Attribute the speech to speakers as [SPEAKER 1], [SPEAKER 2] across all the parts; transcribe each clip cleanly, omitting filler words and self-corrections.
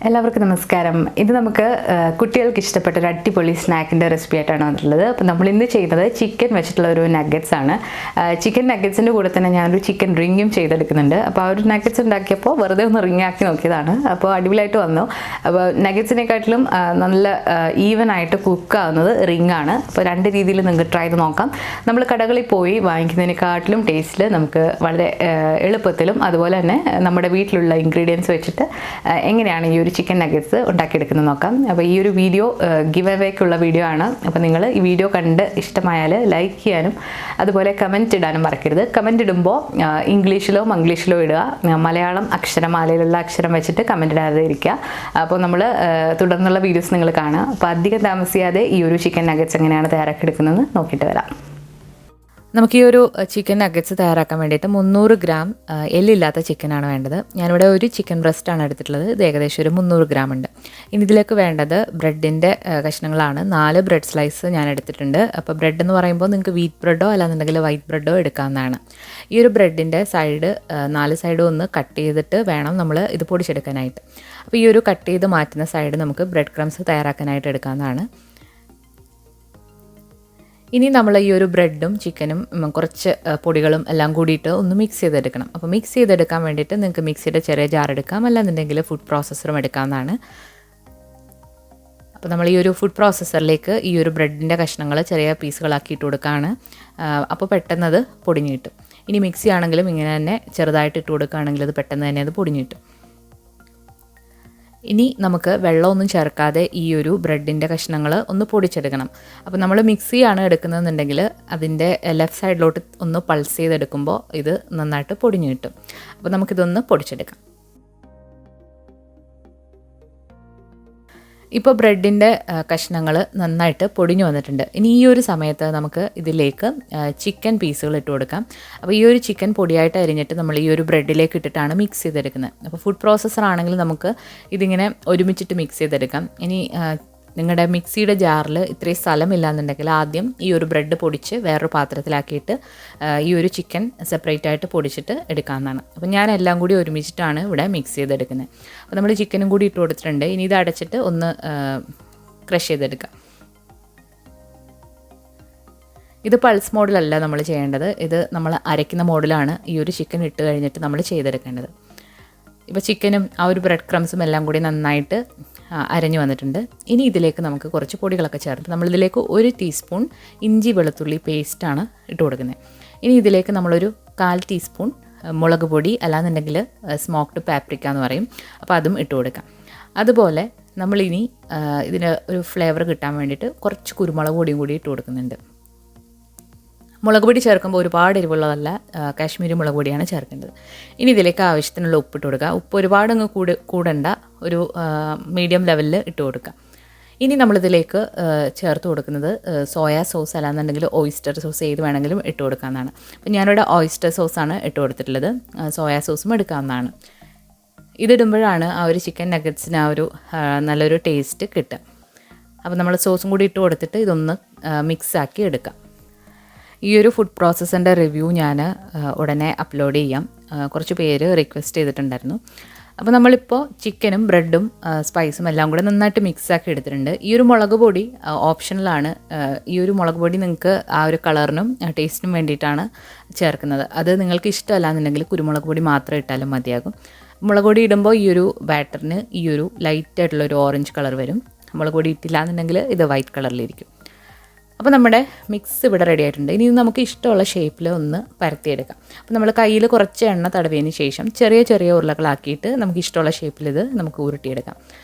[SPEAKER 1] എല്ലാവർക്കും നമസ്കാരം. ഇത് നമുക്ക് കുട്ടികൾക്ക് ഇഷ്ടപ്പെട്ട ഒരു അടിപൊളി സ്നാക്കിൻ്റെ റെസിപ്പി ആയിട്ടാണ് വന്നിട്ടുള്ളത്. അപ്പോൾ നമ്മൾ ഇന്ന് ചെയ്യുന്നത് ചിക്കൻ വെച്ചിട്ടുള്ള ഒരു നഗറ്റ്സ് ആണ്. ചിക്കൻ നഗറ്റ്സിൻ്റെ കൂടെ തന്നെ ഞാനൊരു ചിക്കൻ റിങ്ങും ചെയ്തെടുക്കുന്നുണ്ട്. അപ്പോൾ ആ ഒരു നഗറ്റ്സ് ഉണ്ടാക്കിയപ്പോൾ വെറുതെ ഒന്ന് റിങ് ആക്കി നോക്കിയതാണ്. അപ്പോൾ അടിപൊളിയായിട്ട് വന്നു. അപ്പോൾ നഗറ്റ്സിനെക്കാട്ടിലും നല്ല ഈവൻ ആയിട്ട് കുക്കാവുന്നത് റിങ് ആണ്. അപ്പോൾ രണ്ട് രീതിയിൽ നിങ്ങൾക്ക് ട്രൈ ചെയ്ത് നോക്കാം. നമ്മൾ കടകളിൽ പോയി വാങ്ങിക്കുന്നതിനെക്കാട്ടിലും ടേസ്റ്റിൽ നമുക്ക് വളരെ എളുപ്പത്തിലും അതുപോലെ തന്നെ നമ്മുടെ വീട്ടിലുള്ള ഇൻഗ്രീഡിയൻസ് വെച്ചിട്ട് എങ്ങനെയാണ് ഈ ഒരു ചിക്കൻ നഗറ്റ്സ് ഉണ്ടാക്കിയെടുക്കുന്നത് നോക്കാം. അപ്പോൾ ഈ ഒരു വീഡിയോ ഗിവ് അവേക്കുള്ള വീഡിയോ ആണ്. അപ്പോൾ നിങ്ങൾ ഈ വീഡിയോ കണ്ട് ഇഷ്ടമായാൽ ലൈക്ക് ചെയ്യാനും അതുപോലെ കമൻറ്റ് ഇടാനും മറക്കരുത്. കമൻറ്റ് ഇടുമ്പോൾ ഇംഗ്ലീഷിലോ മംഗ്ലീഷിലോ ഇടുക. മലയാളം അക്ഷരമാലയിലുള്ള അക്ഷരം വെച്ചിട്ട് കമൻറ്റ് ഇടാതെ ഇരിക്കുക. അപ്പോൾ നമ്മൾ തുടർന്നുള്ള വീഡിയോസ് നിങ്ങൾ കാണുക. അപ്പോൾ അധികം താമസിയാതെ ഈ ഒരു ചിക്കൻ നഗറ്റ്സ് എങ്ങനെയാണ് തയ്യാറാക്കിയെടുക്കുന്നതെന്ന് നോക്കിയിട്ട് വരാം. നമുക്ക് ഈ ഒരു ചിക്കൻ നഗറ്റ്സ് തയ്യാറാക്കാൻ വേണ്ടിയിട്ട് 300 ഗ്രാം എല്ലില്ലാത്ത ചിക്കനാണ് വേണ്ടത്. ഞാനിവിടെ ഒരു ചിക്കൻ ബ്രസ്റ്റാണ് എടുത്തിട്ടുള്ളത്. ഇത് ഏകദേശം ഒരു 300 ഗ്രാം ഉണ്ട്. ഇനി ഇതിലേക്ക് വേണ്ടത് ബ്രെഡിൻ്റെ കഷ്ണങ്ങളാണ്. 4 ബ്രെഡ് സ്ലൈസ് ഞാൻ എടുത്തിട്ടുണ്ട്. അപ്പോൾ ബ്രെഡ് എന്ന് പറയുമ്പോൾ നിങ്ങൾക്ക് വീറ്റ് ബ്രെഡോ അല്ലാന്നുണ്ടെങ്കിൽ വൈറ്റ് ബ്രെഡോ എടുക്കാവുന്നതാണ്. ഈ ഒരു ബ്രെഡിൻ്റെ സൈഡ് 4 സൈഡും ഒന്ന് കട്ട് ചെയ്തിട്ട് വേണം നമ്മൾ ഇത് പൊടിച്ചെടുക്കാനായിട്ട്. അപ്പോൾ ഈ ഒരു കട്ട് ചെയ്ത് മാറ്റുന്ന സൈഡ് നമുക്ക് ബ്രെഡ് ക്രംസ് തയ്യാറാക്കാനായിട്ട് എടുക്കാവുന്നതാണ്. ഇനി നമ്മൾ ഈ ഒരു ബ്രെഡും ചിക്കനും കുറച്ച് പൊടികളും എല്ലാം കൂടിയിട്ട് ഒന്ന് മിക്സ് ചെയ്തെടുക്കണം. അപ്പോൾ മിക്സ് ചെയ്തെടുക്കാൻ വേണ്ടിയിട്ട് നിങ്ങൾക്ക് മിക്സിയുടെ ചെറിയ ജാർ എടുക്കാം, അല്ലാന്നുണ്ടെങ്കിൽ ഫുഡ് പ്രോസസ്സറും എടുക്കാവുന്നതാണ്. അപ്പോൾ നമ്മൾ ഈ ഒരു ഫുഡ് പ്രോസസ്സറിലേക്ക് ഈ ഒരു ബ്രെഡിൻ്റെ കഷ്ണങ്ങൾ ചെറിയ പീസുകളാക്കി ഇട്ട് കൊടുക്കുകയാണ്. അപ്പോൾ പെട്ടെന്ന് അത് പൊടിഞ്ഞ് കിട്ടും. ഇനി മിക്സി ആണെങ്കിലും ഇങ്ങനെ തന്നെ ചെറുതായിട്ട് ഇട്ട് കൊടുക്കുകയാണെങ്കിൽ അത് പെട്ടെന്ന് തന്നെ അത് പൊടിഞ്ഞ് കിട്ടും. ഇനി നമുക്ക് വെള്ളമൊന്നും ചേർക്കാതെ ഈ ഒരു ബ്രെഡിൻ്റെ കഷ്ണങ്ങൾ ഒന്ന് പൊടിച്ചെടുക്കണം. അപ്പോൾ നമ്മൾ മിക്സിയാണ് എടുക്കുന്നതെന്നുണ്ടെങ്കിൽ അതിൻ്റെ ലെഫ്റ്റ് സൈഡിലോട്ട് ഒന്ന് പൾസ് ചെയ്തെടുക്കുമ്പോൾ ഇത് നന്നായിട്ട് പൊടിഞ്ഞു കിട്ടും. അപ്പോൾ നമുക്കിതൊന്ന് പൊടിച്ചെടുക്കാം. ഇപ്പോൾ ബ്രെഡിൻ്റെ കഷ്ണങ്ങൾ നന്നായിട്ട് പൊടിഞ്ഞു വന്നിട്ടുണ്ട്. ഇനി ഈ ഒരു സമയത്ത് നമുക്ക് ഇതിലേക്ക് ചിക്കൻ പീസുകൾ ഇട്ട് കൊടുക്കാം. അപ്പോൾ ഈ ഒരു ചിക്കൻ പൊടിയായിട്ട് അരിഞ്ഞിട്ട് നമ്മൾ ഈ ഒരു ബ്രെഡിലേക്ക് ഇട്ടിട്ടാണ് മിക്സ് ചെയ്തെടുക്കുന്നത്. അപ്പോൾ ഫുഡ് പ്രോസസ്സർ ആണെങ്കിൽ നമുക്ക് ഇതിങ്ങനെ ഒരുമിച്ചിട്ട് മിക്സ് ചെയ്തെടുക്കാം. ഇനി നിങ്ങളുടെ മിക്സിയുടെ ജാറിൽ ഇത്രയും സ്ഥലമില്ലാന്നുണ്ടെങ്കിൽ ആദ്യം ഈ ഒരു ബ്രെഡ് പൊടിച്ച് വേറൊരു പാത്രത്തിലാക്കിയിട്ട് ഈ ഒരു ചിക്കൻ സെപ്പറേറ്റ് ആയിട്ട് പൊടിച്ചിട്ട് എടുക്കാവുന്നതാണ്. അപ്പോൾ ഞാൻ എല്ലാം കൂടി ഒരുമിച്ചിട്ടാണ് ഇവിടെ മിക്സ് ചെയ്തെടുക്കുന്നത്. അപ്പോൾ നമ്മൾ ചിക്കനും കൂടി ഇട്ട് കൊടുത്തിട്ടുണ്ട്. ഇനി ഇത് അടച്ചിട്ട് ഒന്ന് ക്രഷ് ചെയ്തെടുക്കാം. ഇത് പൾസ് മോഡിലല്ല നമ്മൾ ചെയ്യേണ്ടത്. ഇത് നമ്മൾ അരയ്ക്കുന്ന മോഡിലാണ് ഈ ഒരു ചിക്കൻ ഇട്ട് കഴിഞ്ഞിട്ട് നമ്മൾ ചെയ്തെടുക്കേണ്ടത്. ഇപ്പോൾ ചിക്കനും ആ ഒരു ബ്രെഡ് ക്രംസും എല്ലാം കൂടി നന്നായിട്ട് അരഞ്ഞു വന്നിട്ടുണ്ട്. ഇനി ഇതിലേക്ക് നമുക്ക് കുറച്ച് പൊടികളൊക്കെ ചേർത്ത് നമ്മളിതിലേക്ക് 1 ടീസ്പൂൺ ഇഞ്ചി വെളുത്തുള്ളി പേസ്റ്റാണ് ഇട്ട് കൊടുക്കുന്നത്. ഇനി ഇതിലേക്ക് നമ്മളൊരു 1/4 ടീസ്പൂൺ മുളക് പൊടി അല്ലാന്നുണ്ടെങ്കിൽ സ്മോക്ഡ് പാപ്രിക്ക എന്ന് പറയും. അപ്പോൾ അതും ഇട്ട് കൊടുക്കാം. അതുപോലെ നമ്മളിനി ഇതിന് ഒരു ഫ്ലേവർ കിട്ടാൻ വേണ്ടിയിട്ട് കുറച്ച് കുരുമുളക് പൊടിയും കൂടി ഇട്ട് കൊടുക്കുന്നുണ്ട്. മുളക് പൊടി ചേർക്കുമ്പോൾ ഒരുപാട് എരിവുള്ളതല്ല, കാശ്മീരി മുളക് പൊടിയാണ് ചേർക്കേണ്ടത്. ഇനി ഇതിലേക്ക് ആവശ്യത്തിനുള്ള ഉപ്പിട്ട് കൊടുക്കുക. ഉപ്പ് ഒരുപാട് അങ്ങ് കൂടണ്ട, ഒരു മീഡിയം ലെവലിൽ ഇട്ട് കൊടുക്കുക. ഇനി നമ്മളിതിലേക്ക് ചേർത്ത് കൊടുക്കുന്നത് സോയ സോസ് അല്ലാന്നുണ്ടെങ്കിൽ ഓയിസ്റ്റർ സോസ് ഏത് വേണമെങ്കിലും ഇട്ട് കൊടുക്കാവുന്നതാണ്. അപ്പോൾ ഞാനിവിടെ ഓയിസ്റ്റർ സോസാണ് ഇട്ട് കൊടുത്തിട്ടുള്ളത്. സോയ സോസും എടുക്കാവുന്നതാണ്. ഇതിടുമ്പോഴാണ് ആ ഒരു ചിക്കൻ നഗറ്റ്സിന് ആ ഒരു നല്ലൊരു ടേസ്റ്റ് കിട്ടുക. അപ്പോൾ നമ്മൾ സോസും കൂടി ഇട്ട് കൊടുത്തിട്ട് ഇതൊന്ന് മിക്സാക്കി എടുക്കാം. ഈ ഒരു ഫുഡ് പ്രോസസ്സിൻ്റെ റിവ്യൂ ഞാൻ ഉടനെ അപ്ലോഡ് ചെയ്യാം. കുറച്ച് പേര് റിക്വസ്റ്റ് ചെയ്തിട്ടുണ്ടായിരുന്നു. അപ്പോൾ നമ്മളിപ്പോൾ ചിക്കനും ബ്രെഡും സ്പൈസും എല്ലാം കൂടെ നന്നായിട്ട് മിക്സാക്കി എടുത്തിട്ടുണ്ട്. ഈ ഒരു മുളക് പൊടി ഓപ്ഷണലാണ്. ഈ ഒരു മുളക് പൊടി നിങ്ങൾക്ക് ആ ഒരു കളറിനും ടേസ്റ്റിനും വേണ്ടിയിട്ടാണ് ചേർക്കുന്നത്. അത് നിങ്ങൾക്ക് ഇഷ്ടമല്ല എന്നുണ്ടെങ്കിൽ കുരുമുളക് പൊടി മാത്രം ഇട്ടാലും മതിയാകും. മുളക് പൊടി ഇടുമ്പോൾ ഈ ഒരു ബാറ്ററിന് ഈ ഒരു ലൈറ്റായിട്ടുള്ളൊരു ഓറഞ്ച് കളർ വരും. മുളക് പൊടി ഇട്ടില്ല എന്നുണ്ടെങ്കിൽ ഇത് വൈറ്റ് കളറിലിരിക്കും. അപ്പോൾ നമ്മുടെ മിക്സ് ഇവിടെ റെഡി ആയിട്ടുണ്ട്. ഇനി നമുക്ക് ഇഷ്ടമുള്ള ഷേപ്പിൽ ഒന്ന് പരത്തിയെടുക്കാം. അപ്പോൾ നമ്മൾ കയ്യിൽ കുറച്ച് എണ്ണ തടവിയതിന് ശേഷം ചെറിയ ചെറിയ ഉരുളകളാക്കിയിട്ട് നമുക്ക് ഇഷ്ടമുള്ള ഷേപ്പിൽ ഇത് നമുക്ക് ഉരുട്ടിയെടുക്കാം.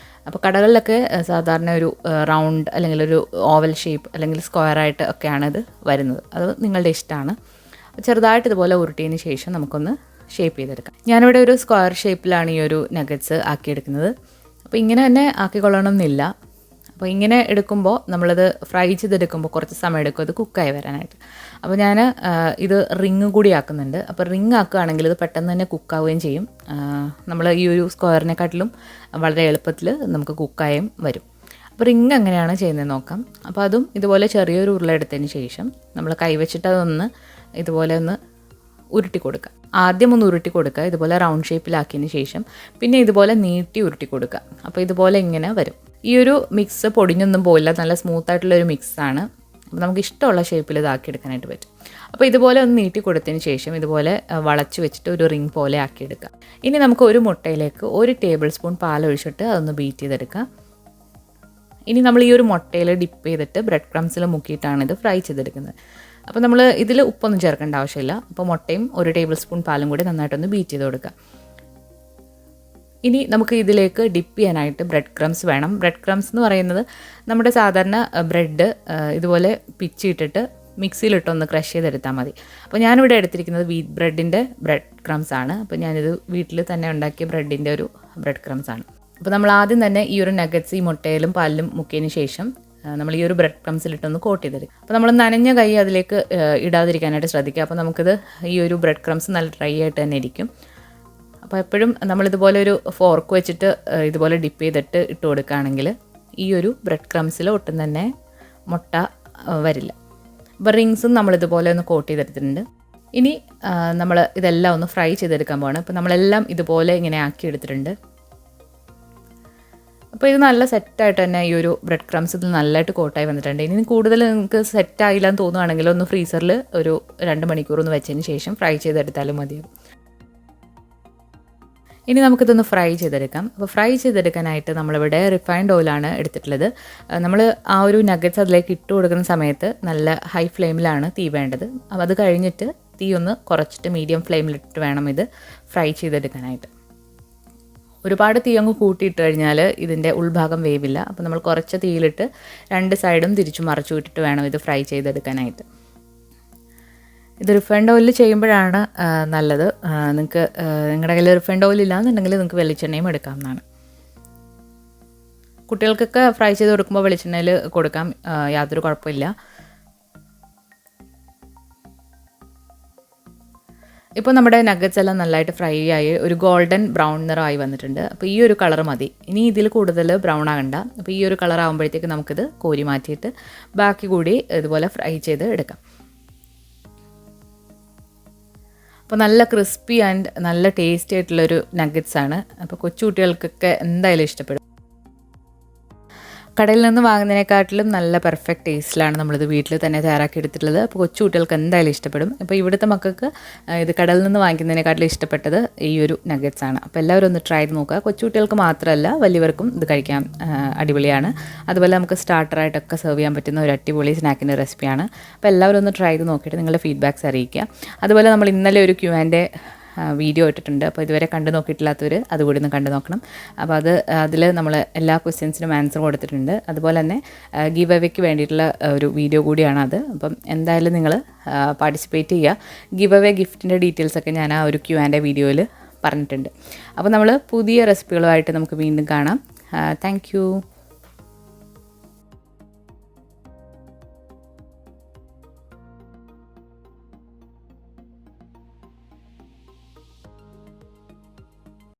[SPEAKER 1] അപ്പോൾ കടകളിലൊക്കെ സാധാരണ ഒരു റൗണ്ട് അല്ലെങ്കിൽ ഒരു ഓവൽ ഷേപ്പ് അല്ലെങ്കിൽ സ്ക്വയറായിട്ട് ഒക്കെയാണ് ഇത് വരുന്നത്. അത് നിങ്ങളുടെ ഇഷ്ടമാണ്. ചെറുതായിട്ട് ഇതുപോലെ ഉരുട്ടിയതിന് ശേഷം നമുക്കൊന്ന് ഷേപ്പ് ചെയ്തെടുക്കാം. ഞാനിവിടെ ഒരു സ്ക്വയർ ഷേപ്പിലാണ് ഈ ഒരു നഗറ്റ്സ് ആക്കിയെടുക്കുന്നത്. അപ്പോൾ ഇങ്ങനെ തന്നെ ആക്കിക്കൊള്ളണം എന്നില്ല. അപ്പോൾ ഇങ്ങനെ എടുക്കുമ്പോൾ നമ്മളത് ഫ്രൈ ചെയ്തെടുക്കുമ്പോൾ കുറച്ച് സമയം എടുക്കും അത് കുക്കായി വരാനായിട്ട്. അപ്പോൾ ഞാൻ ഇത് റിങ് കൂടി ആക്കുന്നുണ്ട്. അപ്പോൾ റിങ് ആക്കുകയാണെങ്കിൽ ഇത് പെട്ടെന്ന് തന്നെ കുക്കാവുകയും ചെയ്യും. നമ്മൾ ഈ ഒരു സ്ക്വയറിനെക്കാട്ടിലും വളരെ എളുപ്പത്തിൽ നമുക്ക് കുക്കായും വരും. അപ്പോൾ റിങ് എങ്ങനെയാണ് ചെയ്യുന്നത് നോക്കാം. അപ്പോൾ അതും ഇതുപോലെ ചെറിയൊരു ഉരുള എടുത്തതിന് ശേഷം നമ്മൾ കൈവച്ചിട്ട് അതൊന്ന് ഇതുപോലെ ഒന്ന് ഉരുട്ടി കൊടുക്കുക. ആദ്യം ഒന്ന് ഉരുട്ടി കൊടുക്കുക, ഇതുപോലെ റൗണ്ട് ഷേപ്പിലാക്കിയതിന് ശേഷം പിന്നെ ഇതുപോലെ നീട്ടി ഉരുട്ടി കൊടുക്കുക. അപ്പോൾ ഇതുപോലെ ഇങ്ങനെ വരും. ഈ ഒരു മിക്സ് പൊടിഞ്ഞൊന്നും പോയില്ല, നല്ല സ്മൂത്തായിട്ടുള്ളൊരു മിക്സാണ്. അപ്പോൾ നമുക്ക് ഇഷ്ടമുള്ള ഷേപ്പിൽ ഇതാക്കിയെടുക്കാനായിട്ട് പറ്റും. അപ്പോൾ ഇതുപോലെ ഒന്ന് നീട്ടി കൊടുത്തതിന് ശേഷം ഇതുപോലെ വളച്ച് വെച്ചിട്ട് ഒരു റിംഗ് പോലെ ആക്കിയെടുക്കുക. ഇനി നമുക്ക് ഒരു മുട്ടയിലേക്ക് 1 ടേബിൾ സ്പൂൺ പാലൊഴിച്ചിട്ട് അതൊന്ന് ബീറ്റ് ചെയ്തെടുക്കുക. ഇനി നമ്മൾ ഈ ഒരു മുട്ടയിൽ ഡിപ്പ് ചെയ്തിട്ട് ബ്രെഡ് ക്രംസിൽ മുക്കിയിട്ടാണ് ഇത് ഫ്രൈ ചെയ്തെടുക്കുന്നത്. അപ്പോൾ നമ്മൾ ഇതിൽ ഉപ്പൊന്നും ചേർക്കേണ്ട ആവശ്യമില്ല. അപ്പോൾ മുട്ടയും 1 ടേബിൾ സ്പൂൺ പാലും കൂടി നന്നായിട്ടൊന്ന് ബീറ്റ് ചെയ്ത് കൊടുക്കുക. ഇനി നമുക്ക് ഇതിലേക്ക് ഡിപ്പ് ചെയ്യാനായിട്ട് ബ്രെഡ് ക്രംസ് വേണം. ബ്രെഡ് ക്രംസ് എന്ന് പറയുന്നത് നമ്മുടെ സാധാരണ ബ്രെഡ് ഇതുപോലെ പിച്ചിട്ടിട്ട് മിക്സിയിലിട്ടൊന്ന് ക്രഷ് ചെയ്തെടുത്താൽ മതി. അപ്പോൾ ഞാനിവിടെ എടുത്തിരിക്കുന്നത് വീറ്റ് ബ്രെഡിൻ്റെ ബ്രെഡ് ക്രംസ് ആണ്. അപ്പോൾ ഞാനിത് വീട്ടിൽ തന്നെ ഉണ്ടാക്കിയ ബ്രെഡിൻ്റെ ഒരു ബ്രെഡ് ക്രംസ് ആണ്. അപ്പോൾ നമ്മൾ ആദ്യം തന്നെ ഈ ഒരു നഗറ്റ്സ് ഈ മുട്ടയിലും പാലിലും മുക്കിയതിന് ശേഷം നമ്മൾ ഈ ഒരു ബ്രെഡ് ക്രംസിലിട്ടൊന്ന് കോട്ട് ചെയ്തെടുക്കും. അപ്പോൾ നമ്മൾ നനഞ്ഞ കൈ അതിലേക്ക് ഇടാതിരിക്കാനായിട്ട് ശ്രദ്ധിക്കുക. അപ്പോൾ നമുക്കിത് ഈ ഒരു ബ്രെഡ് ക്രംസ് നല്ല ഡ്രൈ ആയിട്ട് തന്നെ ഇരിക്കും. അപ്പോൾ എപ്പോഴും നമ്മളിതുപോലെ ഒരു ഫോർക്ക് വെച്ചിട്ട് ഇതുപോലെ ഡിപ്പ് ചെയ്തിട്ട് ഇട്ട് കൊടുക്കുകയാണെങ്കിൽ ഈ ഒരു ബ്രെഡ് ക്രംസിൽ ഒട്ടും തന്നെ മുട്ട വരില്ല. അപ്പോൾ റിങ്സും നമ്മളിതുപോലെ ഒന്ന് കോട്ട് ചെയ്തെടുത്തിട്ടുണ്ട്. ഇനി നമ്മൾ ഇതെല്ലാം ഒന്ന് ഫ്രൈ ചെയ്തെടുക്കാൻ പോവാണ്. അപ്പോൾ നമ്മളെല്ലാം ഇതുപോലെ ഇങ്ങനെ ആക്കി എടുത്തിട്ടുണ്ട്. അപ്പോൾ ഇത് നല്ല സെറ്റായിട്ട് തന്നെ ഈ ഒരു ബ്രെഡ് ക്രംസ് ഇത് നല്ലതായിട്ട് കോട്ടായി വന്നിട്ടുണ്ട്. ഇനി കൂടുതൽ നിങ്ങൾക്ക് സെറ്റായില്ല എന്ന് തോന്നുകയാണെങ്കിൽ ഒന്ന് ഫ്രീസറിൽ ഒരു 2 മണിക്കൂർ ഒന്ന് വെച്ചതിന് ശേഷം ഫ്രൈ ചെയ്തെടുത്താലും മതിയാവും. ഇനി നമുക്കിതൊന്ന് ഫ്രൈ ചെയ്തെടുക്കാം. അപ്പോൾ ഫ്രൈ ചെയ്തെടുക്കാനായിട്ട് നമ്മളിവിടെ റിഫൈൻഡ് ഓയിലാണ് എടുത്തിട്ടുള്ളത്. നമ്മൾ ആ ഒരു നഗറ്റ്സ് അതിലേക്ക് ഇട്ട് കൊടുക്കുന്ന സമയത്ത് നല്ല ഹൈ ഫ്ലെയിമിലാണ് തീ വേണ്ടത്. അപ്പോൾ അത് കഴിഞ്ഞിട്ട് തീ ഒന്ന് കുറച്ചിട്ട് മീഡിയം ഫ്ലെയിമിലിട്ട് വേണം ഇത് ഫ്രൈ ചെയ്തെടുക്കാനായിട്ട്. ഒരുപാട് തീ അങ്ങ് കൂട്ടിയിട്ട് കഴിഞ്ഞാൽ ഇതിൻ്റെ ഉൾഭാഗം വേവില്ല. അപ്പോൾ നമ്മൾ കുറച്ച് തീയിലിട്ട് 2 സൈഡും തിരിച്ചു മറിച്ചു വിട്ടിട്ട് വേണം ഇത് ഫ്രൈ ചെയ്തെടുക്കാനായിട്ട്. ഇത് റിഫൈൻഡ് ഓയിലിൽ ചെയ്യുമ്പോഴാണ് നല്ലത്. നിങ്ങൾക്ക് നിങ്ങളുടെ കയ്യിൽ റിഫൈൻഡ് ഓയിൽ ഇല്ലാന്നുണ്ടെങ്കിൽ നിങ്ങൾക്ക് വെളിച്ചെണ്ണയും എടുക്കാവുന്നതാണ്. കുട്ടികൾക്കൊക്കെ ഫ്രൈ ചെയ്ത് കൊടുക്കുമ്പോൾ വെളിച്ചെണ്ണയിൽ കൊടുക്കാം, യാതൊരു കുഴപ്പമില്ല. ഇപ്പോൾ നമ്മുടെ നഗറ്റ്സ് എല്ലാം നല്ലതായിട്ട് ഫ്രൈ ആയി ഒരു ഗോൾഡൻ ബ്രൗൺ നിറമായി വന്നിട്ടുണ്ട്. അപ്പോൾ ഈ ഒരു കളർ മതി. ഇനി ഇതിൽ കൂടുതൽ ബ്രൗൺ ആകണ്ട. അപ്പോൾ ഈ ഒരു കളർ ആകുമ്പോഴത്തേക്ക് നമുക്കിത് കോരി മാറ്റിയിട്ട് ബാക്കി കൂടി ഇതുപോലെ ഫ്രൈ ചെയ്ത് എടുക്കാം. അപ്പോൾ നല്ല ക്രിസ്പി ആൻഡ് നല്ല ടേസ്റ്റി ആയിട്ടുള്ളൊരു നഗറ്റ്സ് ആണ്. അപ്പോൾ കൊച്ചു കുട്ടികൾക്കൊക്കെ എന്തായാലും ഇഷ്ടപ്പെടും. കടയിൽ നിന്ന് വാങ്ങുന്നതിനെക്കാട്ടിലും നല്ല പെർഫെക്റ്റ് ടേസ്റ്റിലാണ് നമ്മളിത് വീട്ടിൽ തന്നെ തയ്യാറാക്കി എടുത്തിട്ടുള്ളത്. അപ്പോൾ കൊച്ചു കുട്ടികൾക്ക് എന്തായാലും ഇഷ്ടപ്പെടും. അപ്പോൾ ഇവിടുത്തെ മക്കൾക്ക് ഇത് കടയിൽ നിന്ന് വാങ്ങിക്കുന്നതിനെക്കാട്ടിലും ഇഷ്ടപ്പെട്ടത് ഈ ഒരു നഗറ്റ്സ് ആണ്. അപ്പോൾ എല്ലാവരും ഒന്ന് ട്രൈ ചെയ്ത് നോക്കുക. കൊച്ചു കുട്ടികൾക്ക് മാത്രമല്ല വലിയവർക്കും ഇത് കഴിക്കാൻ അടിപൊളിയാണ്. അതുപോലെ നമുക്ക് സ്റ്റാർട്ടറായിട്ടൊക്കെ സെർവ് ചെയ്യാൻ പറ്റുന്ന ഒരു അടിപൊളി സ്നാക്കിൻ്റെ റെസിപ്പിയാണ്. അപ്പോൾ എല്ലാവരും ഒന്ന് ട്രൈ ചെയ്ത് നോക്കിയിട്ട് നിങ്ങളുടെ ഫീഡ്ബാക്ക്സ് അറിയിക്കുക. അതുപോലെ നമ്മൾ ഇന്നലെ ഒരു Q&A വീഡിയോ ഇട്ടിട്ടുണ്ട്. അപ്പോൾ ഇതുവരെ കണ്ടു നോക്കിയിട്ടില്ലാത്തവർ അതുകൂടി ഒന്ന് കണ്ടു നോക്കണം. അപ്പോൾ അതിൽ നമ്മൾ എല്ലാ ക്വസ്റ്റ്യൻസിനും ആൻസർ കൊടുത്തിട്ടുണ്ട്. അതുപോലെ തന്നെ ഗീവ് അവേക്ക് വേണ്ടിയിട്ടുള്ള ഒരു വീഡിയോ കൂടിയാണ് അത്. അപ്പം എന്തായാലും നിങ്ങൾ പാർട്ടിസിപ്പേറ്റ് ചെയ്യുക. ഗീവ് അവേ ഗിഫ്റ്റിൻ്റെ ഡീറ്റെയിൽസൊക്കെ ഞാൻ ആ ഒരു Q&A വീഡിയോയിൽ പറഞ്ഞിട്ടുണ്ട്. അപ്പോൾ നമ്മൾ പുതിയ റെസിപ്പികളുമായിട്ട് നമുക്ക് വീണ്ടും കാണാം. Thank you.